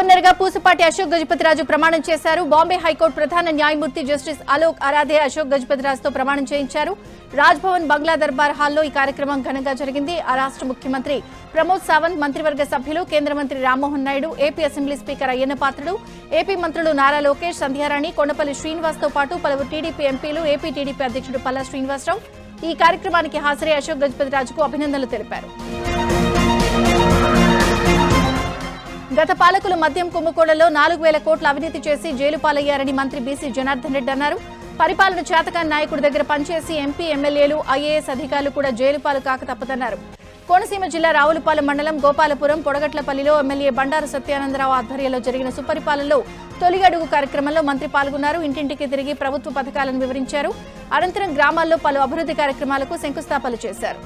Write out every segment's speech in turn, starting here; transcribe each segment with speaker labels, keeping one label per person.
Speaker 1: Governor గా పూసపాటి అశోక్ గజపతిరాజు ప్రమాణం చేశారు. బాంబే హైకోర్టు ప్రధాన న్యాయమూర్తి జస్టిస్ అలోక్ అరాధే అశోక్ గజపతిరాజుతో ప్రమాణం చేయించారు. రాజ్ భవన్ బంగ్లా దర్బార్ హాల్లో ఈ కార్యక్రమం ఘనంగా జరిగింది. ఆ రాష్ట్ర ముఖ్యమంత్రి ప్రమోద్ సావంత్, మంత్రివర్గ సభ్యులు, కేంద్ర మంత్రి Rammohan Naidu, AP assembly speaker Ayyanna Patrudu, AP మంత్రులు నారా లోకేష్, సంధ్యారాణి, కొండపల్లి శ్రీనివాస్ తో పాటు పలువురు టీడీపీ ఎంపీలు, ఏపీ టీడీపీ అధ్యక్షుడు పల్లా శ్రీనివాసరావు ఈ కార్యక్రమానికి హాజరై అశోక్ గజపతిరాజుకు అభినందనలు తెలిపారు. గత పాలకులు మద్యం కుంభకోణంలో 4,000 కోట్ల అవినీతి చేసి జైలు పాలయ్యారని మంత్రి బీసీ జనార్దన్ రెడ్డి అన్నారు. పరిపాలన చేతకాని నాయకుడి దగ్గర పనిచేసి ఎంపీ, ఎమ్మెల్యేలు, ఐఏఎస్ అధికారులు కూడా జైలు పాలు కాక తప్పదన్నారు. కోనసీమ జిల్లా రావులపాలెం మండలం గోపాలపురం పొడగట్లపల్లిలో ఎమ్మెల్యే బండారు సత్యానందరావు ఆధ్వర్యంలో జరిగిన సుపరిపాలనలో తొలి అడుగు కార్యక్రమంలో మంత్రి పాల్గొన్నారు. ఇంటింటికి తిరిగి ప్రభుత్వ పథకాలను వివరించారు. అనంతరం గ్రామాల్లో పలు అభివృద్ధి కార్యక్రమాలకు శంకుస్థాపనలు చేశారు.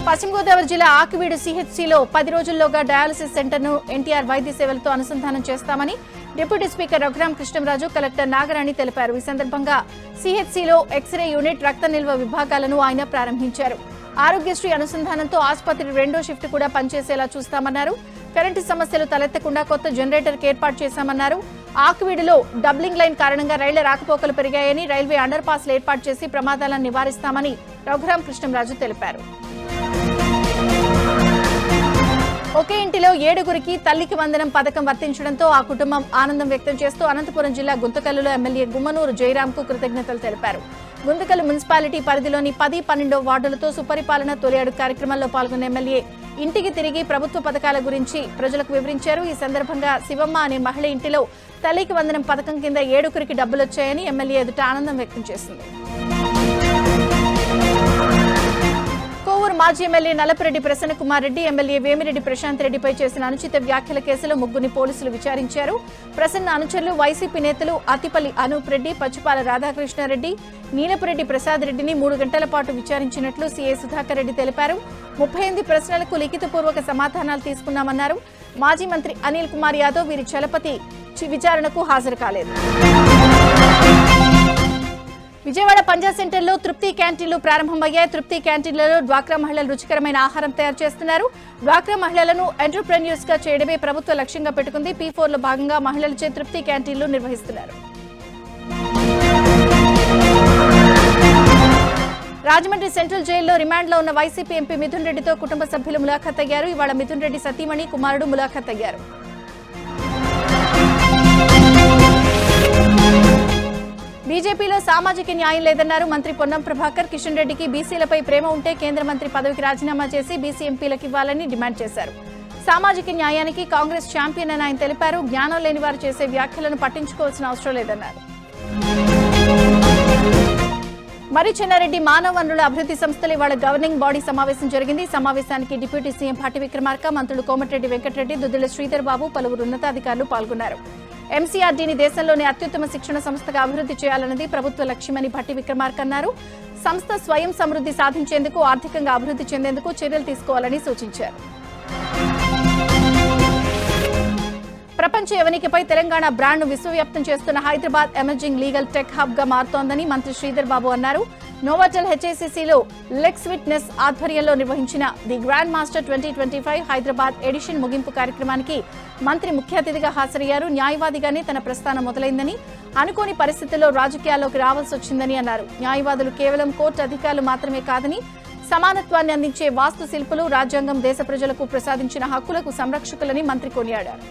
Speaker 1: పశ్చిమ గోదావరి జిల్లా ఆకివీడు సిహెచ్సిలో 10 రోజుల్లోగా డయాలసిస్ సెంటర్ను ఎన్టీఆర్ వైద్య సేవలతో అనుసంధానం చేస్తామని deputy speaker Raghuram Krishnamraju, collector Nagarani తెలిపారు. ఈ సందర్భంగా సిహెచ్సిలో ఎక్స్రే యూనిట్, రక్త నిల్వ విభాగాలను ఆయన ప్రారంభించారు. ఆరోగ్యశ్రీ అనుసంధానంతో ఆసుపత్రి 2వ షిఫ్ట్ కూడా పనిచేసేలా చూస్తామన్నారు. కరెంటు సమస్యలు తలెత్తకుండా కొత్త జనరేటర్కి ఏర్పాటు చేశామన్నారు. ఆకివీడులో డబ్లింగ్ లైన్ కారణంగా రైళ్ల రాకపోకలు పెరిగాయని, రైల్వే అండర్ పాస్లు ఏర్పాటు చేసి ప్రమాదాలను నివారిస్తామని రఘురాం కృష్ణంరాజు తెలిపారు. ఒకే ఇంటిలో 7గురికి తల్లికి వందనం పథకం వర్తించడంతో ఆ కుటుంబం ఆనందం వ్యక్తం చేస్తూ అనంతపురం జిల్లా గుంతకల్లులో ఎమ్మెల్యే గుమ్మనూరు జయరాంకు కృతజ్ఞతలు తెలిపారు. గుంతకల్లు మున్సిపాలిటీ పరిధిలోని 10, 12 వార్డులతో సుపరిపాలన తొలి అడుగు కార్యక్రమంలో పాల్గొన్న ఎమ్మెల్యే ఇంటికి తిరిగి ప్రభుత్వ పథకాల గురించి ప్రజలకు వివరించారు. ఈ సందర్భంగా శివమ్మ అనే మహిళ ఇంటిలో తల్లికి వందనం పథకం కింద 7గురికి డబ్బులొచ్చాయని ఎమ్మెల్యే ఎదుట ఆనందం వ్యక్తం చేసింది. కోవూరు మాజీ ఎమ్మెల్యే నలపరెడ్డి ప్రసన్నకుమార్ రెడ్డి, ఎమ్మెల్యే వేమిరెడ్డి ప్రశాంత్ రెడ్డిపై చేసిన అనుచిత వ్యాఖ్యల కేసులో 3 పోలీసులు విచారించారు. ప్రసన్న అనుచరులు వైసీపీ నేతలు అతిపల్లి అనూప్ రెడ్డి, పచ్చిపాల రాధాకృష్ణారెడ్డి, నీలపురెడ్డి ప్రసాద్ రెడ్డిని 3 గంటల పాటు విచారించినట్లు సీఐ సుధాకర్ రెడ్డి తెలిపారు. 38 ప్రశ్నలకు లిఖితపూర్వక సమాధానాలు తీసుకున్నామన్నారు. మాజీ మంత్రి అనిల్ కుమార్ యాదవ్ వీరి చలపతి విచారణకు హాజరు కాలేదు. విజయవాడ పంజా సెంటర్లో తృప్తి క్యాంటీన్లు ప్రారంభమయ్యాయి. తృప్తి క్యాంటీన్లలో డ్వాక్రా మహిళలు రుచికరమైన ఆహారం తయారు చేస్తున్నారు. డ్వాక్రా మహిళలను ఎంటర్‌ప్రెన్యూర్స్ గా చేయడమే ప్రభుత్వ లక్ష్యంగా పెట్టుకుంది. P4లో భాగంగా మహిళలచే తృప్తి క్యాంటీన్లు నిర్వహిస్తున్నారు. రాజమండ్రి సెంట్రల్ జైల్లో రిమాండ్లో ఉన్న వైసీపీ ఎంపీ మిథున్ రెడ్డితో కుటుంబ సభ్యులు ములాఖాత్ అయ్యారు. ఇవాళ మిథున్ రెడ్డి సతీమణి, కుమారుడు ములాఖాత్ అయ్యారు. బీజేపీలో సామాజిక న్యాయం లేదన్నారు మంత్రి పొన్నం ప్రభాకర్. కిషన్ రెడ్డికి బీసీలపై ప్రేమ ఉంటే కేంద్ర మంత్రి పదవికి రాజీనామా చేసి బీసీ ఎంపీలకు ఇవ్వాలని డిమాండ్ చేశారు. సామాజిక న్యాయానికి కాంగ్రెస్ ఛాంపియన్ అని ఆయన తెలిపారు. జ్ఞానం లేని వారు చేసే వ్యాఖ్యలను పట్టించుకోవాల్సిన అవసరం లేదన్నారు. మరి చెన్నారెడ్డి మానవ వనరుల అభివృద్ధి సంస్థలు ఇవాళ గవర్నింగ్ బాడీ సమావేశం జరిగింది. సమావేశానికి డిప్యూటీ సీఎం పాటి విక్రమార్క, మంత్రులు కోమటిరెడ్డి వెంకటరెడ్డి, దుద్దిళ్ల శ్రీధర్ బాబు, పలువురు ఉన్నతాధికారులు పాల్గొన్నారు. ఎంసీఆర్డీని దేశంలోని అత్యుత్తమ శిక్షణ సంస్థగా అభివృద్ధి చేయాలన్నది ప్రభుత్వ లక్ష్యమని భట్టి విక్రమార్క అన్నారు. సంస్థ స్వయం సమృద్ధి సాధించేందుకు, ఆర్థికంగా అభివృద్ధి చెందేందుకు చర్యలు తీసుకోవాలని సూచించారు. ప్రపంచ యవనికపై తెలంగాణ బ్రాండ్ను విశ్వవ్యాప్తం చేస్తున్న Hyderabad emerging legal tech hub గా మారుతోందని మంత్రి శ్రీధర్ బాబు అన్నారు. నోవాటెల్ హెచ్ఐసిసిలో లెక్స్ విట్నెస్ ఆధ్వర్యంలో నిర్వహించిన the grand master 2025 Hyderabad edition ముగింపు కార్యక్రమానికి మంత్రి ముఖ్య అతిథిగా హాజరయ్యారు. న్యాయవాదిగానే తన ప్రస్థానం మొదలైందని, అనుకోని పరిస్థితుల్లో రాజకీయాల్లోకి రావాల్సి వచ్చిందని అన్నారు. న్యాయవాదులు కేవలం కోర్టు అధికారులు మాత్రమే కాదని, సమానత్వాన్ని అందించే వాస్తు శిల్పులు, రాజ్యాంగం దేశ ప్రజలకు ప్రసాదించిన హక్కులకు సంరక్షకులని మంత్రి కొనియాడారు.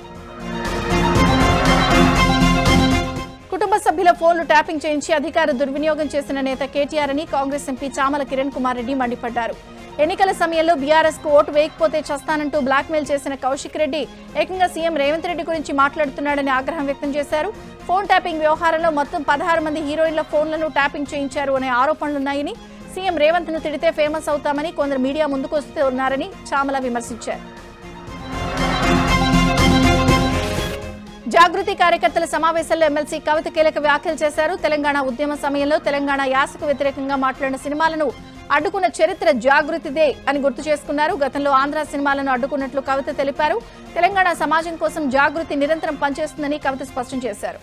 Speaker 1: కుటుంబ సభ్యుల ఫోన్లు ట్యాపింగ్ చేయించి అధికార దుర్వినియోగం చేసిన నేత కేటీఆర్ అని కాంగ్రెస్ ఎంపీ చామల కిరణ్ కుమార్ రెడ్డి మండిపడ్డారు. ఎన్నికల సమయంలో బీఆర్ఎస్ కు ఓటు వేయకపోతే చస్తానంటూ బ్లాక్మెయిల్ చేసిన కౌశిక్ రెడ్డి ఏకంగా సీఎం రేవంత్ రెడ్డి గురించి మాట్లాడుతున్నాడని ఆగ్రహం వ్యక్తం చేశారు. ఫోన్ ట్యాపింగ్ వ్యవహారంలో మొత్తం 16 మంది హీరోయిన్ల ఫోన్లను ట్యాపింగ్ చేయించారు అనే ఆరోపణలున్నాయని, సీఎం రేవంత్ ను తిడితే ఫేమస్ అవుతామని కొందరు మీడియా ముందుకొస్తున్నారని చామల విమర్శించారు. జాగృతి కార్యకర్తల సమావేశంలో ఎమ్మెల్సీ కవిత కీలక వ్యాఖ్యలు చేశారు. తెలంగాణ ఉద్యమ సమయంలో తెలంగాణ యాసకు వ్యతిరేకంగా మాట్లాడిన సినిమాలను అడ్డుకున్న చరిత్ర జాగృతిదే అని గుర్తు చేసుకున్నారు. గతంలో ఆంధ్ర సినిమాలను అడ్డుకున్నట్లు కవిత తెలిపారు. తెలంగాణ సమాజం కోసం జాగృతి నిరంతరం పనిచేస్తుందని కవిత స్పష్టం చేశారు.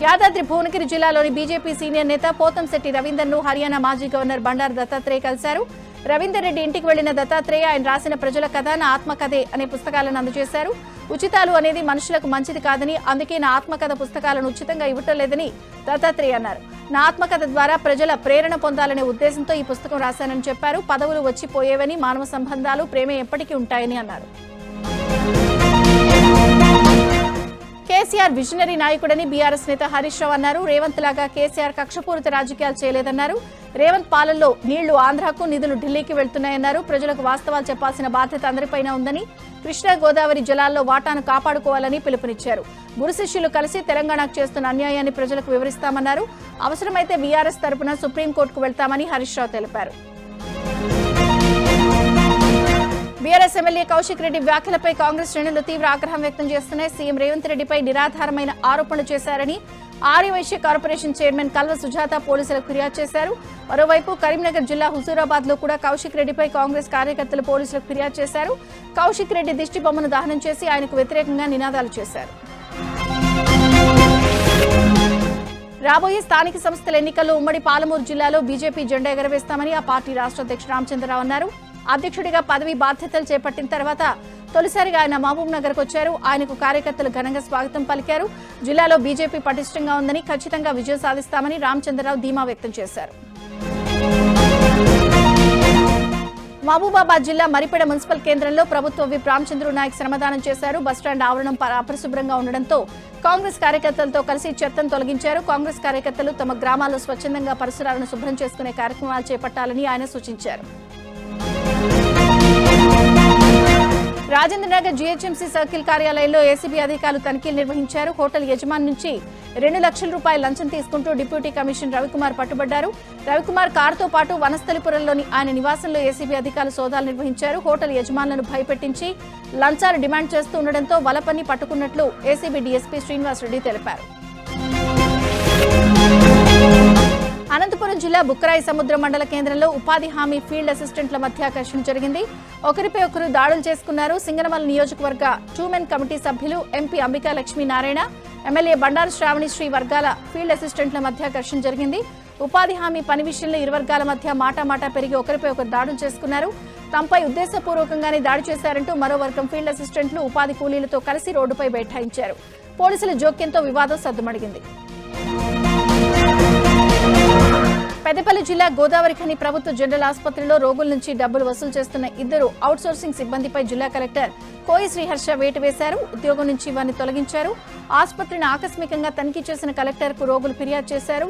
Speaker 1: యాదాద్రి భువనగిరి జిల్లాలోని బీజేపీ సీనియర్ నేత పోతంశెట్టి రవీందర్ను హర్యానా మాజీ గవర్నర్ బండారు దత్తాత్రేయ కలిశారు. రవీందర్ రెడ్డి ఇంటికి వెళ్లిన దత్తాత్రేయ ఆయన రాసిన ప్రజల కథ నా ఆత్మకథే అనే పుస్తకాలను అందజేశారు. ఉచితాలు అనేది మనుషులకు మంచిది కాదని, అందుకే నా ఆత్మకథ పుస్తకాలను ఉచితంగా ఇవ్వటం లేదని దత్తాత్రేయ అన్నారు. నా ఆత్మకథ ద్వారా ప్రజల ప్రేరణ పొందాలనే ఉద్దేశంతో ఈ పుస్తకం రాశానని చెప్పారు. పదవులు వచ్చిపోయేవని, మానవ సంబంధాలు ప్రేమ ఎప్పటికీ ఉంటాయని అన్నారు. కేసీఆర్ విజనరీ నాయకుడని బీఆర్ఎస్ నేత హరీష్ రావు అన్నారు. రేవంత్ లాగా కేసీఆర్ కక్షపూరిత రాజకీయాలు చేయలేదన్నారు. రేవంత్ పాలనలో నీళ్లు ఆంధ్రాకు, నిధులు ఢిల్లీకి వెళ్తున్నాయన్నారు. ప్రజలకు వాస్తవాలు చెప్పాల్సిన బాధ్యత అందరిపైన ఉందని, కృష్ణా గోదావరి జలాల్లో వాటాను కాపాడుకోవాలని పిలుపునిచ్చారు. గురు శిష్యులు కలిసి తెలంగాణకు చేస్తున్న అన్యాయాన్ని ప్రజలకు వివరిస్తామన్నారు. అవసరమైతే బీఆర్ఎస్ తరపున సుప్రీంకోర్టుకు వెళ్తామని హరీష్ రావు తెలిపారు. బీఆర్ఎస్ ఎమ్మెల్యే కౌశిక్ రెడ్డి వ్యాఖ్యలపై కాంగ్రెస్ శ్రేణులు తీవ్ర ఆగ్రహం వ్యక్తం చేస్తున్నాయి. సీఎం రేవంత్ రెడ్డిపై నిరాధారమైన ఆరోపణలు చేశారని ఆర్యవైశ్య కార్పొరేషన్ చైర్మన్ కల్వ సుజాత పోలీసులకు ఫిర్యాదు చేశారు. మరోవైపు కరీంనగర్ జిల్లా హుజూరాబాద్ లో కూడా కౌశిక్ రెడ్డిపై కాంగ్రెస్ కార్యకర్తలు పోలీసులకు ఫిర్యాదు చేశారు. కౌశిక్ రెడ్డి దిష్టి బొమ్మను దహనం చేసి ఆయనకు వ్యతిరేకంగా నినాదాలు చేశారు. రాబోయే స్థానిక సంస్థల ఎన్నికల్లో ఉమ్మడి పాలమూరు జిల్లాలో బీజేపీ జెండా ఎగరవేస్తామని ఆ పార్టీ రాష్ట్ర అధ్యక్షుడు రామచంద్రరావు అన్నారు. అధ్యక్షుడిగా పదవి బాధ్యతలు చేపట్టిన తర్వాత తొలిసారిగా ఆయన మహబూబ్ నగర్ కు వచ్చారు. ఆయనకు కార్యకర్తలు ఘనంగా స్వాగతం పలికారు. జిల్లాలో బీజేపీ పటిష్టంగా ఉందని, ఖచ్చితంగా విజయం సాధిస్తామని రామచంద్రరావు ధీమా వ్యక్తం చేశారు. మహబూబాబాద్ జిల్లా మరిపేడ మున్సిపల్ కేంద్రంలో ప్రభుత్వ విప్ రామచంద్ర నాయక్ శ్రమదానం చేశారు. బస్టాండ్ ఆవరణం అపరిశుభ్రంగా ఉండడంతో కాంగ్రెస్ కార్యకర్తలతో కలిసి చెత్తను తొలగించారు. కాంగ్రెస్ కార్యకర్తలు తమ గ్రామాల్లో స్వచ్ఛందంగా పరిసరాలను శుభ్రం చేసుకునే కార్యక్రమాలు చేపట్టాలని ఆయన సూచించారు. రాజేంద్రనగర్ జీహెచ్ఎంసీ సర్కిల్ కార్యాలయంలో ఏసీబీ అధికారులు తనిఖీలు నిర్వహించారు. హోటల్ యజమాని నుంచి 2 లక్షల రూపాయల లంచం తీసుకుంటూ డిప్యూటీ కమిషనర్ రవికుమార్ పట్టుబడ్డారు. రవికుమార్ కారుతో పాటు వనస్థలిపురంలోని ఆయన నివాసంలో ఏసీబీ అధికారులు సోదాలు నిర్వహించారు. హోటల్ యజమానులను భయపెట్టించి లంచాలు డిమాండ్ చేస్తూ ఉండడంతో వలపన్ని పట్టుకున్నట్లు ఏసీబీ డీఎస్పీ శ్రీనివాస్ రెడ్డి తెలిపారు. అనంతపురం జిల్లా బుక్కరాయి సముద్ర మండల కేంద్రంలో ఉపాధి హామీ ఫీల్డ్ అసిస్టెంట్ల మధ్య ఘర్షణ జరిగింది. ఒకరిపై ఒకరు దాడులు చేసుకున్నారు. సింగనమల నియోజకవర్గ 2మెన్ కమిటీ సభ్యులు ఎంపీ అంబికా లక్ష్మీనారాయణ, ఎమ్మెల్యే బండారు శ్రావణిశ్రీ వర్గాల ఫీల్డ్ అసిస్టెంట్ల మధ్య ఘర్షణ జరిగింది. ఉపాధి హామీ పని విషయంలో ఇరు వర్గాల మధ్య మాటామాటా పెరిగి ఒకరిపై ఒకరు దాడులు చేసుకున్నారు. తమపై ఉద్దేశపూర్వకంగానే దాడి చేశారంటూ మరో వర్గం ఫీల్డ్ అసిస్టెంట్లు ఉపాధి కూలీలతో కలిసి రోడ్డుపై బైఠాయించారు. పోలీసుల జోక్యంతో వివాదం సద్దుమణిగింది. పెద్దపల్లి జిల్లా గోదావరిఖని ప్రభుత్వ జనరల్ ఆసుపత్రిలో రోగుల నుంచి డబ్బులు వసూలు చేస్తున్న 2 అవుట్సోర్సింగ్ సిబ్బందిపై జిల్లా కలెక్టర్ కోయి శ్రీహర్ష వేటు వేశారు. ఉద్యోగం నుంచి వారిని తొలగించారు. ఆసుపత్రిని ఆకస్మికంగా తనిఖీ చేసిన కలెక్టర్ కు రోగులు ఫిర్యాదు చేశారు.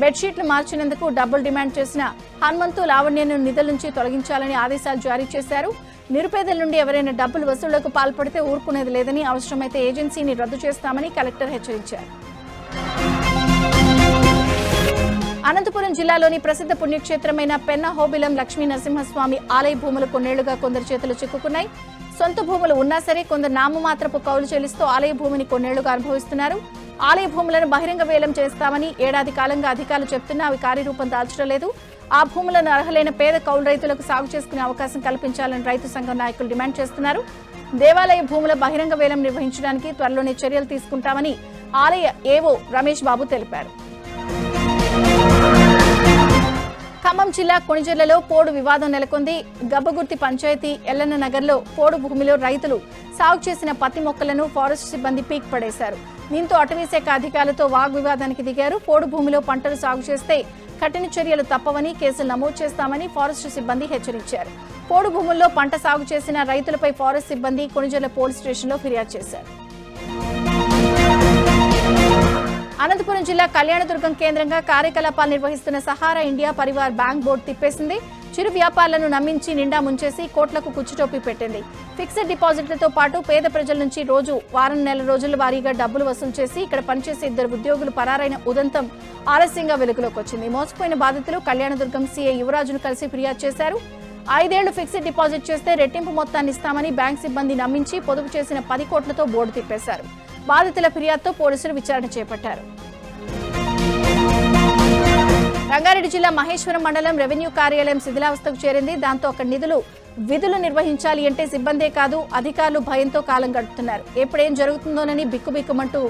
Speaker 1: బెడ్షీట్లు మార్చినందుకు డబ్బులు డిమాండ్ చేసిన హనుమంతు, లావణ్యను నిధుల నుంచి తొలగించాలని ఆదేశాలు జారీ చేశారు. నిరుపేదల నుండి ఎవరైనా డబ్బులు వసూళ్లకు పాల్పడితే ఊరుకునేది లేదని, అవసరమైతే ఏజెన్సీని రద్దు చేస్తామని కలెక్టర్ హెచ్చరించారు. అనంతపురం జిల్లాలోని ప్రసిద్ధ పుణ్యక్షేత్రమైన పెన్నహోబిలం లక్ష్మీ నరసింహస్వామి ఆలయ భూములు కొన్నేళ్లుగా కొందరు చేతులు చిక్కుకున్నాయి. సొంత భూములు ఉన్నా సరే కొందరు నామమాత్రపు కౌలు చెల్లిస్తూ ఆలయ భూమిని కొన్నేళ్లుగా అనుభవిస్తున్నారు. ఆలయ భూములను బహిరంగ వేలం చేస్తామని ఏడాది కాలంగా అధికారులు చెప్తున్నా అవి కార్యరూపం దాల్చడం లేదు. ఆ భూములను అర్హులైన పేద కౌలు రైతులకు సాగు చేసుకునే అవకాశం కల్పించాలని రైతు సంఘం నాయకులు డిమాండ్ చేస్తున్నారు. దేవాలయ భూముల బహిరంగ వేలం నిర్వహించడానికి త్వరలోనే చర్యలు తీసుకుంటామని ఆలయ ఏవో రమేష్ బాబు తెలిపారు. ఖమ్మం జిల్లా కొణిజర్లలో పోడు వివాదం నెలకొంది. గబ్బగుర్తి పంచాయతీ ఎల్లన్న నగర్లో పోడు భూమిలో రైతులు సాగు చేసిన పత్తి మొక్కలను ఫారెస్ట్ సిబ్బంది పీక్ పడేశారు. దీంతో అటవీశాఖ అధికారులతో వాగ్వివాదానికి దిగారు. పోడు భూమిలో పంటలు సాగు చేస్తే కఠిన చర్యలు తప్పవని, కేసులు నమోదు చేస్తామని ఫారెస్ట్ సిబ్బంది హెచ్చరించారు. పోడు భూముల్లో పంట సాగు చేసిన రైతులపై ఫారెస్ట్ సిబ్బంది కొణిజర్ల పోలీస్ స్టేషన్లో ఫిర్యాదు చేశారు. అనంతపురం జిల్లా కళ్యాణదుర్గం కేంద్రంగా కార్యకలాపాలు నిర్వహిస్తున్న Sahara India Parivar bank board తిప్పేసింది. చిరు వ్యాపారులను నమ్మించి నిండా ముంచేసి కోట్లకు కుచ్చుటోపి పెట్టింది. ఫిక్స్డ్ డిపాజిట్లతో పాటు పేద ప్రజల నుంచి రోజు వారం నెల రోజుల వారీగా డబ్బులు వసూలు చేసి ఇక్కడ పనిచేసే 2 ఉద్యోగులు పరారైన ఉదంతం ఆలస్యంగా వెలుగులోకి వచ్చింది. మోసపోయిన బాధితులు కళ్యాణదుర్గం సీఐ యువరాజును కలిసి ఫిర్యాదు చేశారు. 5 ఏళ్లు ఫిక్స్డ్ డిపాజిట్ చేస్తే రెట్టింపు మొత్తాన్ని ఇస్తామని బ్యాంక్ సిబ్బంది నమ్మించి పొదుపు చేసిన 10 కోట్లతో బోర్డు తిప్పేశారు. బాధితుల ఫిర్యాదుతో పోలీసులు విచారణ చేపట్టారు. రంగారెడ్డి జిల్లా మహేశ్వరం మండలం రెవెన్యూ కార్యాలయం శిథిలావస్థకు చేరింది. దాంతో అక్కడ నిధులు విధులు నిర్వహించాలి అంటే సిబ్బందే కాదు అధికారులు భయంతో కాలం గడుపుతున్నారు. ఎప్పుడేం జరుగుతుందోనని బిక్కుబిక్కుమంటూ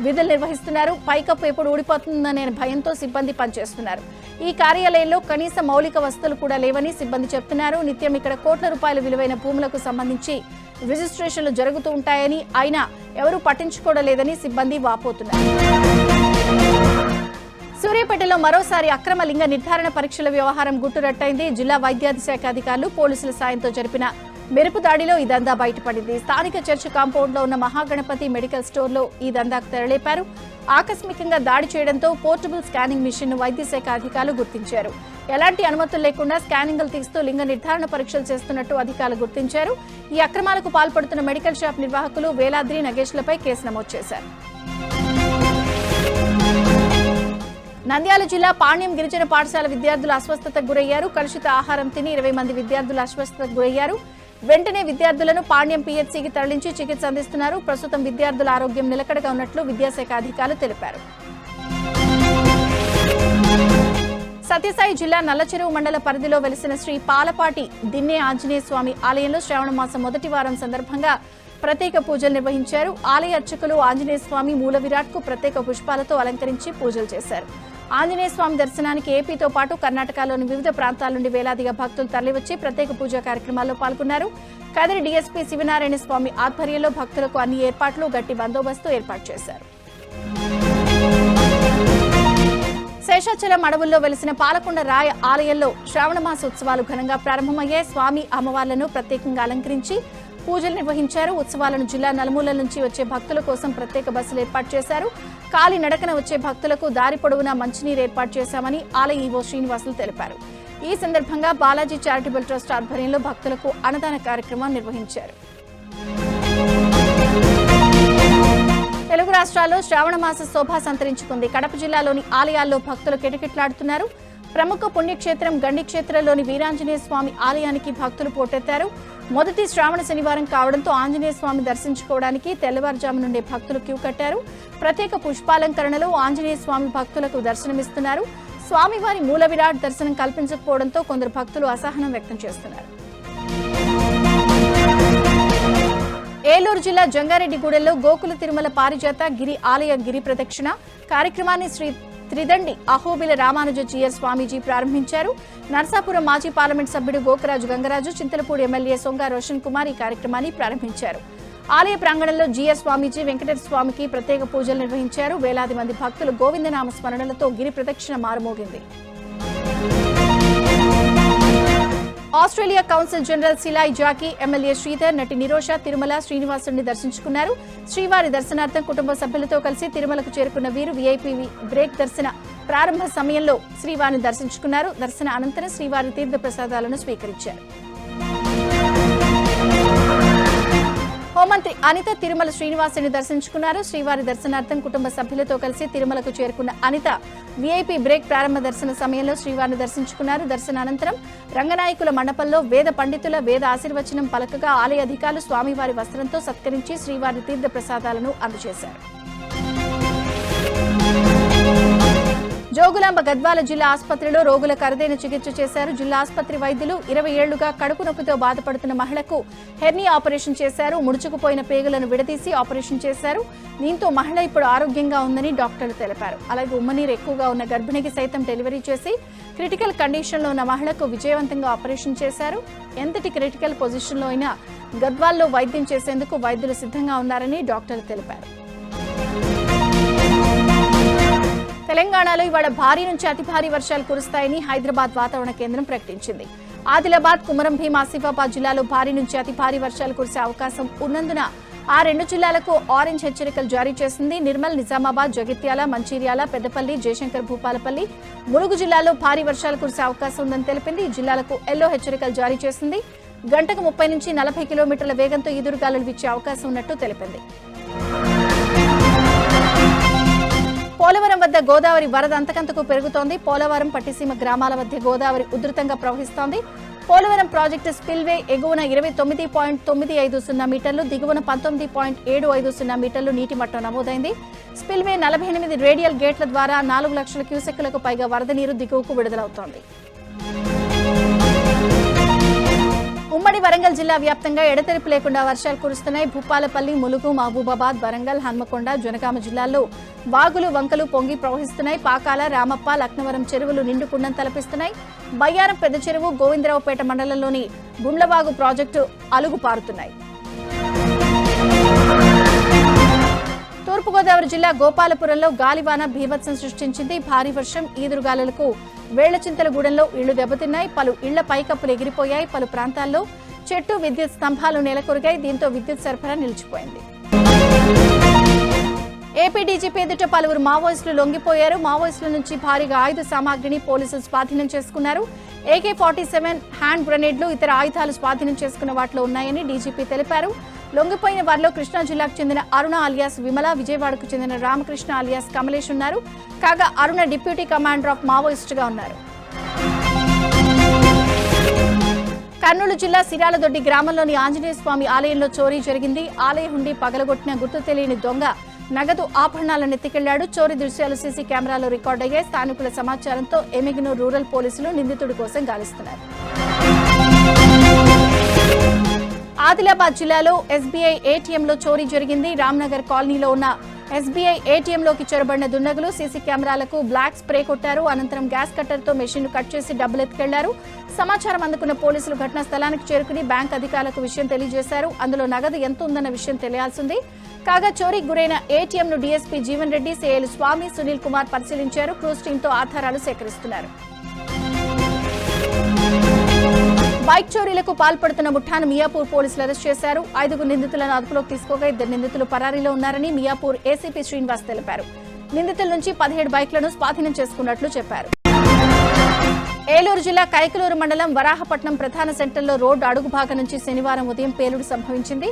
Speaker 1: విధులు నిర్వహిస్తున్నారు. పైకప్పు ఎప్పుడు ఊడిపోతుందనే భయంతో సిబ్బంది పనిచేస్తున్నారు. ఈ కార్యాలయంలో కనీస మౌలిక వసతులు కూడా లేవని సిబ్బంది చెప్తున్నారు. నిత్యం ఇక్కడ కోట్ల రూపాయల విలువైన భూములకు సంబంధించి రిజిస్ట్రేషన్లు జరుగుతూ ఉంటాయని, అయినా ఎవరూ పట్టించుకోవడం లేదని సిబ్బంది వాపోతున్నారు. సూర్యాపేటలో మరోసారి అక్రమ లింగ నిర్ధారణ పరీక్షల వ్యవహారం గుట్టురట్టయింది. జిల్లా వైద్యాధిశాఖ అధికారులు పోలీసుల సాయంతో జరిపిన మెరుపు దాడిలో ఈ దందా బయటపడింది. స్థానిక చర్చ్ కాంపౌండ్ లో ఉన్న మహాగణపతి మెడికల్ స్టోర్ లో ఈ దందాకు తెరలేపారు. ఆకస్మికంగా దాడి చేయడంతో పోర్టబుల్ స్కానింగ్ మిషన్ ను వైద్యశాఖ అధికారులు గుర్తించారు. ఎలాంటి అనుమతులు లేకుండా స్కానింగ్లు తీస్తూ లింగ నిర్ధారణ పరీక్షలు చేస్తున్నట్టు అధికారులు గుర్తించారు. ఈ అక్రమాలకు పాల్పడుతున్న మెడికల్ షాప్ నిర్వాహకులు వేలాద్రి నగేష్లపై కేసు నమోదు చేశారు. నంద్యాల జిల్లా పాణ్యం గిరిజన పాఠశాల విద్యార్థులు అస్వస్థతకు గురయ్యారు. కలుషిత ఆహారం తిని 20 మంది విద్యార్థులు అస్వస్థతకు గురయ్యారు. వెంటనే విద్యార్థులను పాణ్యం పీహెచ్సీకి తరలించి చికిత్స అందిస్తున్నారు. ప్రస్తుతం విద్యార్థుల ఆరోగ్యం నిలకడగా ఉన్నట్లు విద్యాశాఖ అధికారులు తెలిపారు. సత్యసాయి జిల్లా నల్లచెరువు మండల పరిధిలో వెలిసిన శ్రీ పాలపాటి దిన్నే ఆంజనేయ స్వామి ఆలయంలో శ్రావణ మాసం మొదటి వారం సందర్భంగా ప్రత్యేక పూజలు నిర్వహించారు. ఆలయ అర్చకులు ఆంజనేయ స్వామి మూల విరాట్ కు ప్రత్యేక పుష్పాలతో అలంకరించి పూజలు చేశారు. ఆంజనేయ స్వామి దర్శనానికి ఏపీతో పాటు కర్ణాటకలోని వివిధ ప్రాంతాల నుండి వేలాదిగా భక్తులు తరలివచ్చి ప్రత్యేక పూజా కార్యక్రమాల్లో పాల్గొన్నారు. కదిరి డీఎస్పీ శివనారాయణ స్వామి ఆధ్వర్యంలో భక్తులకు అన్ని ఏర్పాట్లు, గట్టి బందోబస్తు ఏర్పాటు చేశారు. శేషాచలం అడవుల్లో వెలిసిన పాలకొండ రాయ ఆలయంలో శ్రావణ మాస ఉత్సవాలు ఘనంగా ప్రారంభమయ్యాయి. స్వామి అమ్మవార్లను ప్రత్యేకంగా అలంకరించి పూజలు నిర్వహించారు. ఉత్సవాలను జిల్లా నలుమూలల నుంచి వచ్చే భక్తుల కోసం ప్రత్యేక బస్సులు ఏర్పాటు చేశారు. కాలి నడకన వచ్చే భక్తులకు దారి పొడవునా మంచినీరు ఏర్పాటు చేశామని ఆలయ ఈవో శ్రీనివాసులు తెలిపారు. ఈ సందర్భంగా బాలాజీ చారిటబుల్ ట్రస్ట్ ఆధ్వర్యంలో భక్తులకు అన్నదాన కార్యక్రమం నిర్వహించారు. తెలుగు రాష్ట్రాల్లో శ్రావణ మాస శోభ సంతరించుకుంది. కడప జిల్లాలోని ఆలయాల్లో భక్తులు కిటకిటలాడుతున్నారు. ప్రముఖ పుణ్యక్షేత్రం గండి క్షేత్రంలోని వీరాంజనేయ స్వామి ఆలయానికి భక్తులు పోటెత్తారు. మొదటి శ్రావణ శనివారం కావడంతో ఆంజనేయ స్వామి దర్శించుకోవడానికి తెల్లవారుజాము నుండే భక్తులు క్యూ కట్టారు. ప్రత్యేక పుష్పాలంకరణలో ఆంజనేయ స్వామి భక్తులకు దర్శనమిస్తున్నారు. స్వామివారి మూల విరాట్ దర్శనం కల్పించకపోవడంతో కొందరు భక్తులు అసహనం వ్యక్తం చేస్తున్నారు. ఏలూరు జిల్లా జంగారెడ్డిగూడెంలో గోకుల తిరుమల పారిజాత గిరి ఆలయ గిరి ప్రదక్షిణ కార్యక్రమాన్ని శ్రీ త్రిదండి అహోబిల రామానుజ జీయర్ స్వామీజీ ప్రారంభించారు. నర్సాపురం మాజీ పార్లమెంట్ సభ్యుడు గోకరాజు గంగరాజు, చింతలపూడి ఎమ్మెల్యే సొంగ రోషన్ కుమార్ ఈ కార్యక్రమాన్ని ప్రారంభించారు. ఆలయ ప్రాంగణంలో జీయర్ స్వామీజీ వెంకటేశ్వర స్వామికి ప్రత్యేక పూజలు నిర్వహించారు. వేలాది మంది భక్తులు గోవిందనామ స్మరణలతో గిరి ప్రదక్షిణ మారుమోగింది. Australia council general Silai Zaki, MLA Sridhar, నటి నిరోష తిరుమల శ్రీనివాసుని దర్శించుకున్నారు. శ్రీవారి దర్శనార్థం కుటుంబ సభ్యులతో కలిసి తిరుమలకు చేరుకున్న వీరు వీఐపీ బ్రేక్ దర్శన ప్రారంభ సమయంలో శ్రీవారిని దర్శించుకున్నారు. దర్శన అనంతరం శ్రీవారి తీర్థ ప్రసాదాలను స్వీకరించారు. హోంమంత్రి అనిత తిరుమల శ్రీనివాసుని దర్శించుకున్నారు. శ్రీవారి దర్శనార్థం కుటుంబ సభ్యులతో కలిసి తిరుమలకు చేరుకున్న అనిత వీఐపీ బ్రేక్ ప్రారంభ దర్శన సమయంలో శ్రీవారిని దర్శించుకున్నారు. దర్శన అనంతరం రంగనాయకుల మండపంలో వేద పండితుల వేద ఆశీర్వచనం పలకగా ఆలయ అధికారులు స్వామివారి వస్త్రంతో సత్కరించి శ్రీవారి తీర్థ ప్రసాదాలను అందజేశారు. జోగులాంబ గద్వాల జిల్లా ఆసుపత్రిలో రోగులకు అరుదైన చికిత్స చేశారు. జిల్లా ఆసుపత్రి వైద్యులు 20 ఏళ్లుగా కడుపు నొప్పితో బాధపడుతున్న మహిళకు హెర్నియా ఆపరేషన్ చేశారు. ముడుచుకుపోయిన పేగులను విడదీసి ఆపరేషన్ చేశారు. దీంతో మహిళ ఇప్పుడు ఆరోగ్యంగా ఉందని డాక్టర్లు తెలిపారు. అలాగే ఉమ్మనీరు ఎక్కువగా ఉన్న గర్భిణికి సైతం డెలివరీ చేసి క్రిటికల్ కండిషన్లో ఉన్న మహిళకు విజయవంతంగా ఆపరేషన్ చేశారు. ఎంతటి క్రిటికల్ పొజిషన్లో అయినా గద్వాల్లో వైద్యం చేసేందుకు వైద్యులు సిద్ధంగా ఉన్నారని డాక్టర్లు తెలిపారు. తెలంగాణలో ఇవాళ భారీ నుంచి అతి భారీ వర్షాలు కురుస్తాయని హైదరాబాద్ వాతావరణ కేంద్రం ప్రకటించింది. ఆదిలాబాద్, కుమరం భీం, ఆసిఫాబాద్ జిల్లాలో భారీ నుంచి అతి భారీ వర్షాలు కురిసే అవకాశం ఉన్నందున ఆ 2 జిల్లాలకు ఆరెంజ్ హెచ్చరికలు జారీ చేసింది. నిర్మల్, నిజామాబాద్, జగిత్యాల, మంచిర్యాల, పెద్దపల్లి, జయశంకర్ భూపాలపల్లి, ములుగు జిల్లాలో భారీ వర్షాలు కురిసే అవకాశం ఉందని తెలిపింది. ఈ జిల్లాలకు ఎల్లో హెచ్చరికలు జారీ చేసింది. గంటకు 30 నుంచి 40 కిలోమీటర్ల వేగంతో ఈదురుగాలులు వీచే అవకాశం ఉన్నట్టు తెలిపింది. పోలవరం వద్ద గోదావరి వరద అంతకంతకు పెరుగుతోంది. పోలవరం, పట్టిసీమ గ్రామాల మధ్య గోదావరి ఉధృతంగా ప్రవహిస్తోంది. పోలవరం ప్రాజెక్టు స్పిల్వే ఎగువన 29.950 మీటర్లు, దిగువన 19.750 మీటర్లు నీటి మట్టం నమోదైంది. స్పిల్వే 48 రేడియల్ గేట్ల ద్వారా 4 లక్షల క్యూసెక్కులకు పైగా వరద నీరు దిగువకు విడుదలవుతోంది. ఉమ్మడి ఉమ్మడి వరంగల్ జిల్లా వ్యాప్తంగా ఎడతెరిపి లేకుండా వర్షాలు కురుస్తున్నాయి. భూపాలపల్లి, ములుగు, మహబూబాబాద్, వరంగల్, హన్మకొండ, జనగామ జిల్లాల్లో వాగులు వంకలు పొంగి ప్రవహిస్తున్నాయి. పాకాల, రామప్ప, లక్నవరం చెరువులు నిండుకుండం తలపిస్తున్నాయి. బయ్యారం పెద్ద చెరువు, గోవిందరావుపేట మండలంలోని గుండ్లవాగు ప్రాజెక్టు అలుగు పారుతున్నాయి. తూర్పుగోదావరి జిల్లా గోపాలపురంలో గాలివాన బీభత్సం సృష్టించింది. భారీ వర్షం, ఈదురుగాలులకు వేళ్లచింతలగూడెంలో ఇళ్లు దెబ్బతిన్నాయి. పలు ఇళ్ల పైకప్పులు ఎగిరిపోయాయి. పలు ప్రాంతాల్లో చెట్టు, విద్యుత్ స్తంభాలు నెలకొరిగాయి. దీంతో విద్యుత్ సరఫరా నిలిచిపోయింది. ఏపీ డీజీపీ ఎదుట పలువురు మావోయిస్టులు లొంగిపోయారు. మావోయిస్టుల నుంచి భారీగా ఆయుధ సామాగ్రిని పోలీసులు స్వాధీనం చేసుకున్నారు. AK-47 హ్యాండ్ గ్రెనేడ్లు, ఇతర ఆయుధాలు స్వాధీనం చేసుకున్న వాటిలో ఉన్నాయని డీజీపీ తెలిపారు. లొంగిపోయిన వారిలో కృష్ణా జిల్లాకు చెందిన అరుణ అలియాస్ విమల, విజయవాడకు చెందిన రామకృష్ణ అలియాస్ కమలేష్ ఉన్నారు. కాగా అరుణ డిప్యూటీ కమాండర్ ఆఫ్ మావోయిస్టుగా ఉన్నారు. కర్నూలు జిల్లా సిరాలదొడ్డి గ్రామంలోని ఆంజనేయ స్వామి ఆలయంలో చోరీ జరిగింది. ఆలయ హుండీ పగలగొట్టిన గుర్తు తెలియని దొంగ నగదు ఆభరణాలను ఎత్తికెళ్లాడు. చోరీ దృశ్యాలు సీసీ కెమెరాలో రికార్డయ్యాయి. స్థానికుల సమాచారంతో ఎమిగినూరు రూరల్ పోలీసులు నిందితుడి కోసం గాలిస్తున్నారు. ఆదిలాబాద్ జిల్లాలో SBI ATMలో చోరీ జరిగింది. రామ్నగర్ కాలనీలో ఉన్న SBI ATMలోకి చొరబడిన దుండగులు సీసీ కెమెరాలకు బ్లాక్ స్ప్రే కొట్టారు. అనంతరం గ్యాస్ కట్టర్తో మెషిన్ కట్ చేసి డబ్బులు ఎత్తుకెళ్లారు. సమాచారం అందుకున్న పోలీసులు ఘటనా స్థలానికి చేరుకుని బ్యాంక్ అధికారులకు విషయం తెలియజేశారు. అందులో నగదు ఎంత ఉందన్న విషయం తెలియాల్సింది. కాగా చోరీకి గురైన ATMను DSP జీవన్ రెడ్డి, CIలు స్వామి, సునీల్ కుమార్ పరిశీలించారు. క్రూజ్ టీంతో ఆధారాలు సేకరిస్తున్నారు. బైక్ చోరీలకు పాల్పడుతున్న ముఠాను మియాపూర్ పోలీసులు అరెస్ట్ చేశారు. 5 నిందితులను అదుపులోకి తీసుకోగా 2 నిందితులు పరారీలో ఉన్నారని మియాపూర్ ACP శ్రీనివాస్ తెలిపారు. నిందితుల నుంచి 17 బైక్లను స్వాధీనం చేసుకున్నట్లు చెప్పారు. ఏలూరు జిల్లా కైకలూరు మండలం వరాహపట్నం ప్రధాన సెంటర్లో రోడ్డు అడుగు భాగం నుంచి శనివారం ఉదయం పేలుడు సంభవించింది.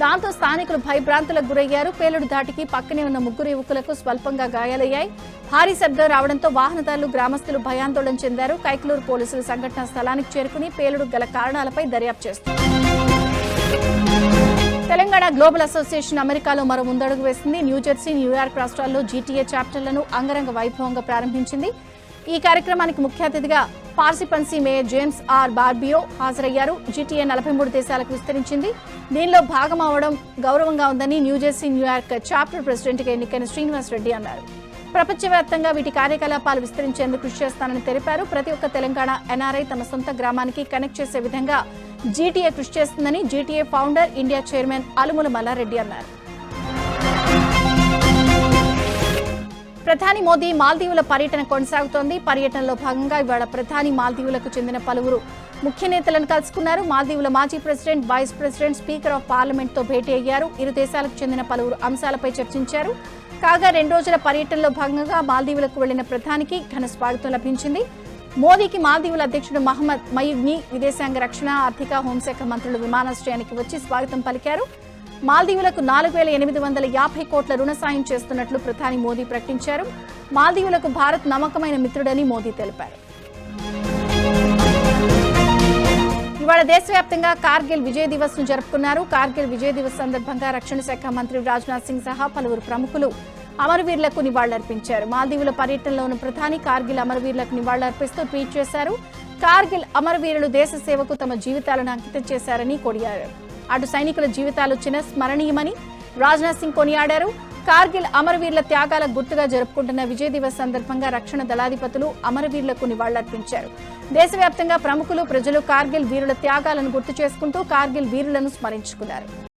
Speaker 1: దాంతో స్థానికులు భయభ్రాంతులకు గురయ్యారు. పేలుడు ధాటికి పక్కనే ఉన్న 3 యువకులకు స్వల్పంగా గాయాలయ్యాయి. భారీ శబ్దం రావడంతో వాహనదారులు, గ్రామస్తులు భయాందోళన చెందారు. కైకలూరు పోలీసులు సంఘటనా స్థలానికి చేరుకుని పేలుడు గల కారణాలపై దర్యాప్తు చేస్తున్నారు. తెలంగాణ గ్లోబల్ అసోసియేషన్ అమెరికాలో మరో ముందడుగు వేసింది. న్యూజెర్సీ, న్యూయార్క్ రాష్ట్రాల్లో GTA చాప్టర్లను అంగరంగ వైభవంగా ప్రారంభించింది. ఈ కార్యక్రమానికి ముఖ్య అతిథిగా పార్సిపన్సీ మేయర్ జేమ్స్ R. బార్బియో హాజరయ్యారు. GTA 43 దేశాలకు విస్తరించింది. దీనిలో భాగం అవడం గౌరవంగా ఉందని న్యూజెర్సీ, న్యూయార్క్ చాప్టర్ ప్రెసిడెంట్గా ఎన్నికైన శ్రీనివాస్ రెడ్డి అన్నారు. ప్రపంచవ్యాప్తంగా వీటి కార్యకలాపాలు విస్తరించేందుకు కృషి చేస్తానని తెలిపారు. ప్రతి ఒక్క తెలంగాణ NRI తమ సొంత గ్రామానికి కనెక్ట్ చేసే విధంగా GTA కృషి చేస్తుందని GTA founder, India chairman Alumula Malla Reddy అన్నారు. ప్రధాని మోదీ మాల్దీవుల పర్యటన కొనసాగుతోంది. పర్యటనలో భాగంగా ఇవాళ ప్రధాని మాల్దీవులకు చెందిన పలువురు ముఖ్య నేతలను కలుసుకున్నారు. మాల్దీవుల మాజీ president, vice president, speaker of parliament తో భేటీ అయ్యారు. ఇరు దేశాలకు చెందిన పలువురు అంశాలపై చర్చించారు. కాగా 2 రోజుల పర్యటనలో భాగంగా మాల్దీవులకు వెళ్లిన ప్రధానికి ఘన స్వాగతం లభించింది. మోదీకి మాల్దీవుల అధ్యక్షుడు మహమ్మద్ మయూద్ని, విదేశాంగ, రక్షణ, ఆర్థిక, హోంశాఖ మంత్రులు విమానాశ్రయానికి వచ్చి స్వాగతం పలికారు. మాల్దీవులకు 4,850 కోట్ల రుణ సాయం చేస్తున్నట్లు ప్రధాని మోదీ ప్రకటించారు. మాల్దీవులకు భారత్ నమ్మకమైన మిత్రుడని మోదీ తెలిపారు. ఇవాళ దేశవ్యాప్తంగా కార్గిల్ విజయ్ దివస్ ను జరుపుకున్నారు. కార్గిల్ విజయ్ దివస్ సందర్భంగా రక్షణ శాఖ మంత్రి రాజ్నాథ్ సింగ్ సహా పలువురు ప్రముఖులు అమరవీరులకు నివాళులర్పించారు. మాల్దీవుల పర్యటనలో ఉన్న ప్రధాని కార్గిల్ అమరవీరులకు నివాళులర్పిస్తూ ట్వీట్ చేశారు. కార్గిల్ అమరవీరులు దేశ సేవకు తమ జీవితాలను అంకితం చేశారని కొనియాడారు. అటు సైనికుల జీవితాలు చిరస్మరణీయమని రాజ్నాథ్ సింగ్ కొనియాడారు. కార్గిల్ అమరవీరుల త్యాగాల గుర్తుగా జరుపుకుంటున్న విజయ్ దివస్ సందర్భంగా రక్షణ దళాధిపతులు అమరవీరులకు నివాళులర్పించారు. దేశవ్యాప్తంగా ప్రముఖులు, ప్రజలు కార్గిల్ వీరుల త్యాగాలను గుర్తు చేసుకుంటూ కార్గిల్ వీరులను స్మరించుకున్నారు.